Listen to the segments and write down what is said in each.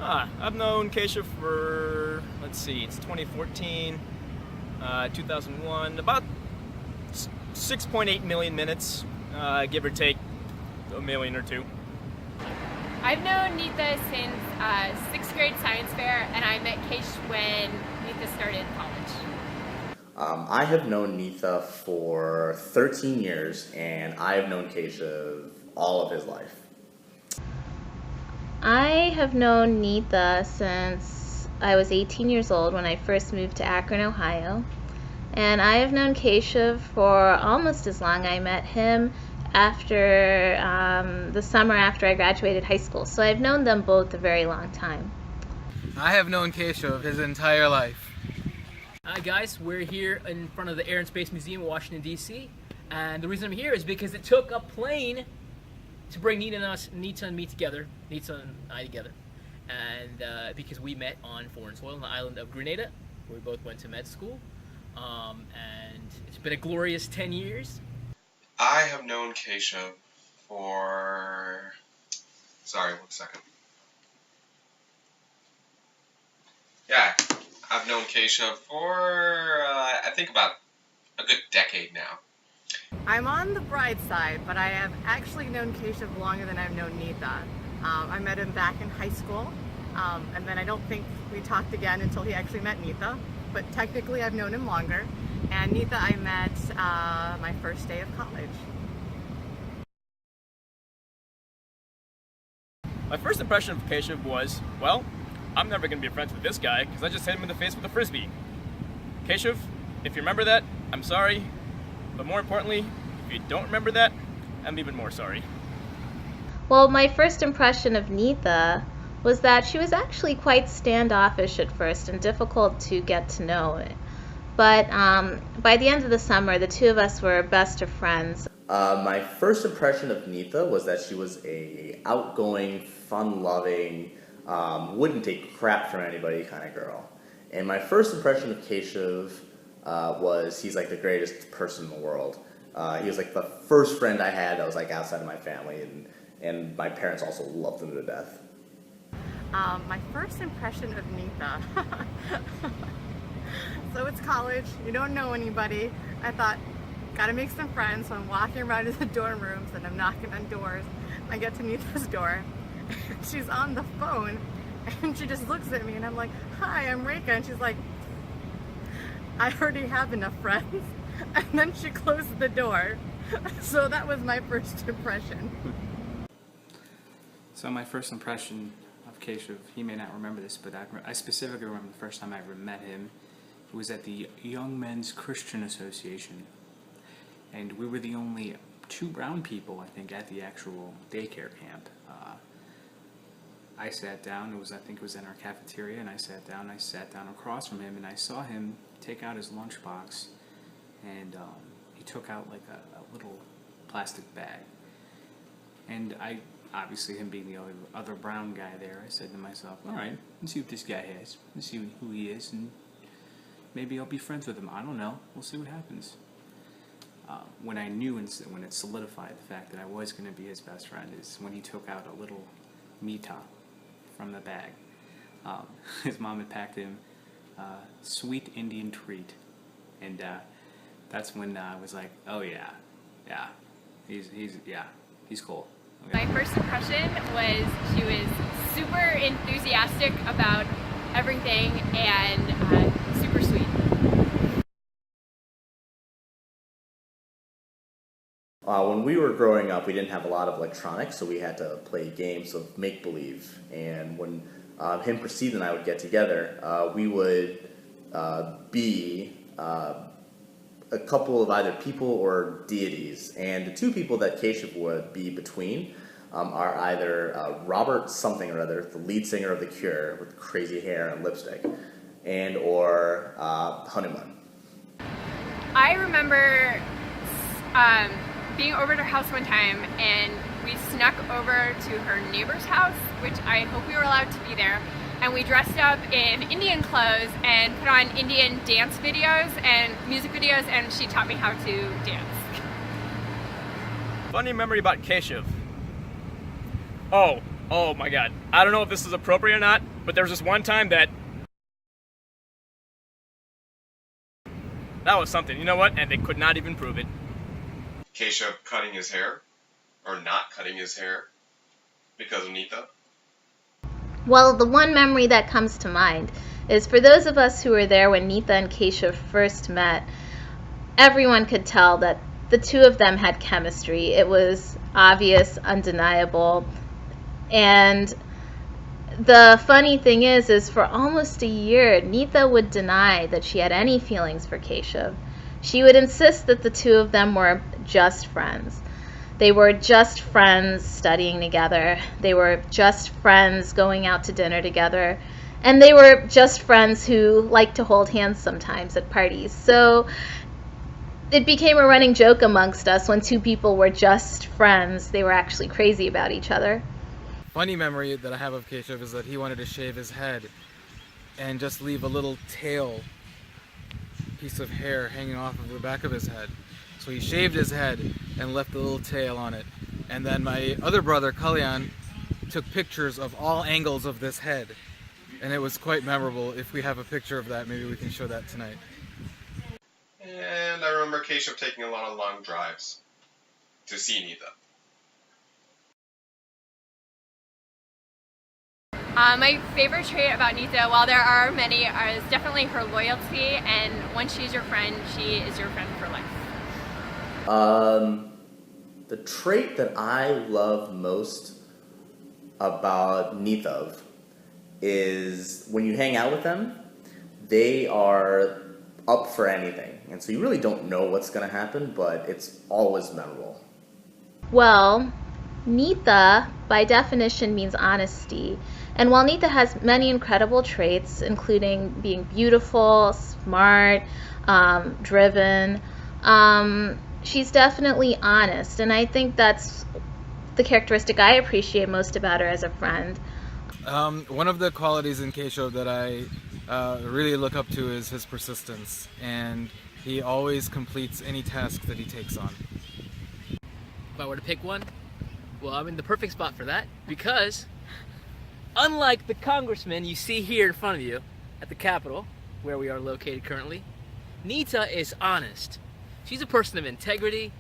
I've known Keisha for, let's see, it's 2014, 2001, about 6.8 million minutes, give or take a million or two. I've known Neetha since 6th grade science fair, and I met Keish when Neetha started college. I have known Neetha for 13 years, and I have known Keisha all of his life. I have known Neetha since I was 18 years old when I first moved to Akron, Ohio. And I have known Keshav for almost as long. I met him after the summer after I graduated high school. So I've known them both a very long time. I have known Keshav his entire life. Hi guys, we're here in front of the Air and Space Museum in Washington, D.C. And the reason I'm here is because it took a plane to bring Neetha and me together, Neetha and I together, and because we met on foreign soil on the island of Grenada, where we both went to med school, and it's been a glorious 10 years. I have known Keisha for, sorry, 1 second. Yeah, I've known Keisha for, I think about a good decade now. I'm on the bride side, but I have actually known Keshav longer than I've known Neetha. I met him back in high school, and then I don't think we talked again until he actually met Neetha, but technically I've known him longer. And Neetha I met my first day of college. My first impression of Keshav was, well, I'm never going to be friends with this guy because I just hit him in the face with a frisbee. Keshav, if you remember that, I'm sorry. But more importantly, if you don't remember that, I'm even more sorry. Well, my first impression of Neetha was that she was actually quite standoffish at first and difficult to get to know. But by the end of the summer, the two of us were best of friends. My first impression of Neetha was that she was a outgoing, fun-loving, wouldn't take crap from anybody kind of girl. And my first impression of Keshav was he's like the greatest person in the world. He was like the first friend I had that was like outside of my family, and my parents also loved him to death. My first impression of Neetha. So it's college, you don't know anybody. I thought, gotta make some friends, so I'm walking around to the dorm rooms and I'm knocking on doors. I get to Neetha's door, she's on the phone, and she just looks at me and I'm like, hi, I'm Reika, and she's like, I already have enough friends. And then she closed the door. So that was my first impression. So my first impression of Keshav, he may not remember this, but I specifically remember the first time I ever met him. It was at the Young Men's Christian Association. And we were the only two brown people, I think, at the actual daycare camp. I sat down, I think it was in our cafeteria, and I sat down across from him, and I saw him take out his lunchbox, and he took out like a little plastic bag. And obviously him being the other brown guy there, I said to myself, alright, let's see what this guy has. Let's see who he is, and maybe I'll be friends with him. I don't know. We'll see what happens. When I knew and when it solidified the fact that I was going to be his best friend is when he took out a little meeta from the bag. His mom had packed him sweet Indian treat, and that's when I was like, oh yeah, he's cool. Okay. My first impression was she was super enthusiastic about everything and super sweet. When we were growing up, we didn't have a lot of electronics, so we had to play games of make-believe. And when him, Prasid, and I would get together, we would be a couple of either people or deities. And the two people that Keshav would be between are either Robert something or other, the lead singer of The Cure with crazy hair and lipstick, and or Hanuman. I remember being over at her house one time, and we snuck over to her neighbor's house, which I hope we were allowed to be there, and we dressed up in Indian clothes and put on Indian dance videos and music videos, and she taught me how to dance. Funny memory about Keshav. Oh my god. I don't know if this is appropriate or not, But there was this one time that was something. You know what? And they could not even prove it. Keshav cutting his hair, or not cutting his hair, because of Nita. Well, the one memory that comes to mind is for those of us who were there when Nita and Keshav first met, everyone could tell that the two of them had chemistry. It was obvious, undeniable. And the funny thing is for almost a year, Nita would deny that she had any feelings for Keshav. She would insist that the two of them were just friends. They were just friends studying together. They were just friends going out to dinner together. And they were just friends who liked to hold hands sometimes at parties. So it became a running joke amongst us when two people were just friends. They were actually crazy about each other. Funny memory that I have of Keshav is that he wanted to shave his head and just leave a little tail piece of hair hanging off of the back of his head. So he shaved his head and left a little tail on it. And then my other brother, Kalyan, took pictures of all angles of this head. And it was quite memorable. If we have a picture of that, maybe we can show that tonight. And I remember Keshav taking a lot of long drives to see Nita. My favorite trait about Nita, while there are many, is definitely her loyalty, and once she's your friend, she is your friend for life. The trait that I love most about Nita is when you hang out with them, they are up for anything. And so you really don't know what's going to happen, but it's always memorable. Well, Nita, by definition, means honesty. And while Nita has many incredible traits, including being beautiful, smart, driven, she's definitely honest. And I think that's the characteristic I appreciate most about her as a friend. One of the qualities in Keshav that I really look up to is his persistence. And he always completes any task that he takes on. If I were to pick one, well, I'm in the perfect spot for that, because unlike the congressman you see here in front of you at the Capitol, where we are located currently, Nita is honest. She's a person of integrity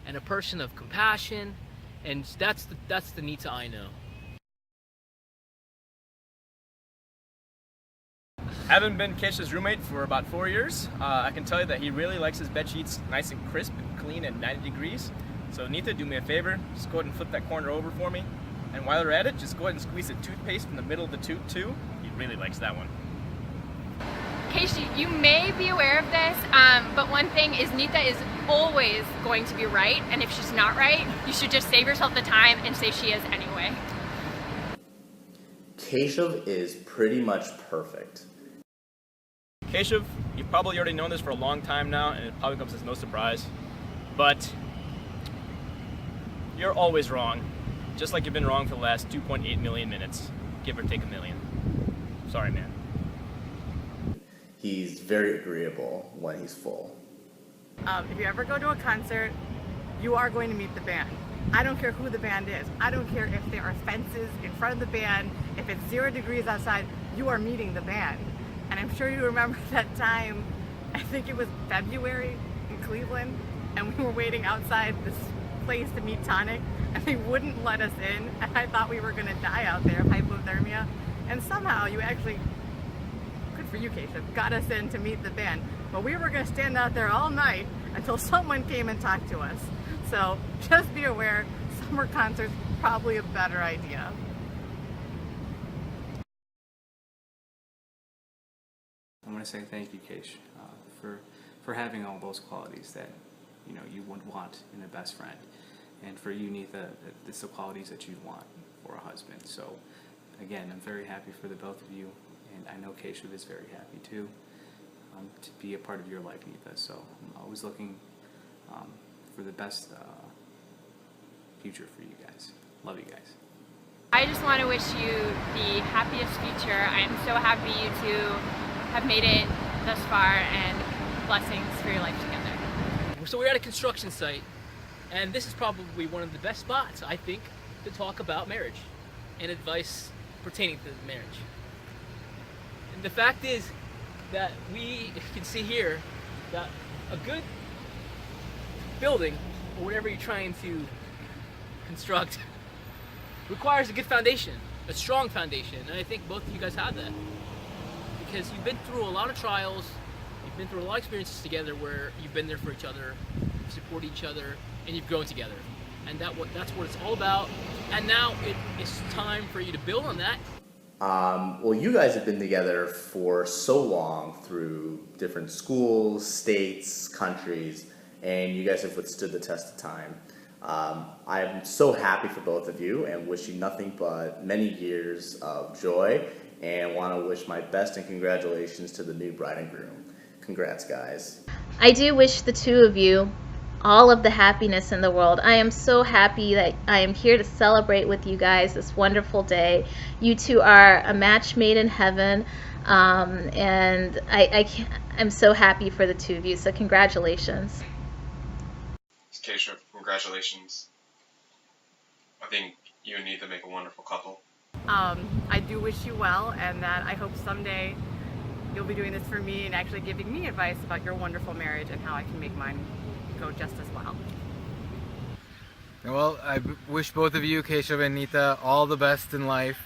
and a person of compassion, and that's the Nita I know. Having been Keshav's roommate for about 4 years, I can tell you that he really likes his bed sheets nice and crisp and clean at 90 degrees. So Nita, do me a favor, just go ahead and flip that corner over for me. And while you're at it, just go ahead and squeeze the toothpaste in the middle of the tube too. He really likes that one. Keshav, you may be aware of this, but one thing is Nita is always going to be right, and if she's not right, you should just save yourself the time and say she is anyway. Keshav is pretty much perfect. Keshav, you've probably already known this for a long time now, and it probably comes as no surprise, but you're always wrong. Just like you've been wrong for the last 2.8 million minutes, give or take a million. Sorry, man. He's very agreeable when he's full. If you ever go to a concert, you are going to meet the band. I don't care who the band is. I don't care if there are fences in front of the band. If it's 0 degrees outside, you are meeting the band. And I'm sure you remember that time, I think it was February in Cleveland, and we were waiting outside this place to meet Tonic, and they wouldn't let us in, and I thought we were going to die out there of hypothermia. And somehow you actually, good for you, Keshav, got us in to meet the band. But we were going to stand out there all night until someone came and talked to us. So just be aware, summer concerts probably a better idea. I want to say thank you, Kesh, for having all those qualities that you would want in a best friend, and for you, Nita, it's the qualities that you'd want for a husband. So, again, I'm very happy for the both of you, and I know Keshav is very happy too to be a part of your life, Nita. So I'm always looking for the best future for you guys. Love you guys. I just want to wish you the happiest future. I am so happy you two have made it thus far, and blessings for your life together. So we're at a construction site, and this is probably one of the best spots, I think, to talk about marriage and advice pertaining to marriage. the fact is that we can see here that a good building, or whatever you're trying to construct, requires a good foundation, a strong foundation, and I think both of you guys have that. Because you've been through a lot of trials, you've been through a lot of experiences together where you've been there for each other, support each other, and you've grown together. And that's what it's all about. And now it's time for you to build on that. Well, you guys have been together for so long through different schools, states, countries, and you guys have withstood the test of time. I'm so happy for both of you and wish you nothing but many years of joy, and want to wish my best and congratulations to the new bride and groom. Congrats, guys. I do wish the two of you all of the happiness in the world. I am so happy that I am here to celebrate with you guys this wonderful day. You two are a match made in heaven, and I'm so happy for the two of you, so congratulations. Keisha, congratulations. I think you and Nita make a wonderful couple. I do wish you well, and that I hope someday you'll be doing this for me and actually giving me advice about your wonderful marriage and how I can make mine go just as well. Well, I wish both of you, Keisha and Nita, all the best in life,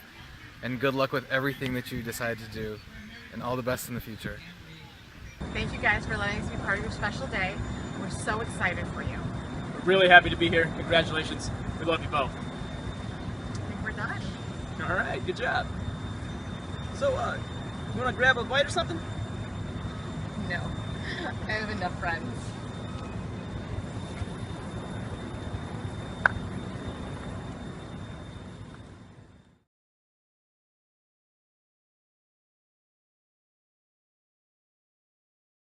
and good luck with everything that you decide to do, and all the best in the future. Thank you guys for letting us be part of your special day. We're so excited for you. We're really happy to be here. Congratulations. We love you both. I think we're done. All right, good job. So, you want to grab a bite or something? No, I have enough friends.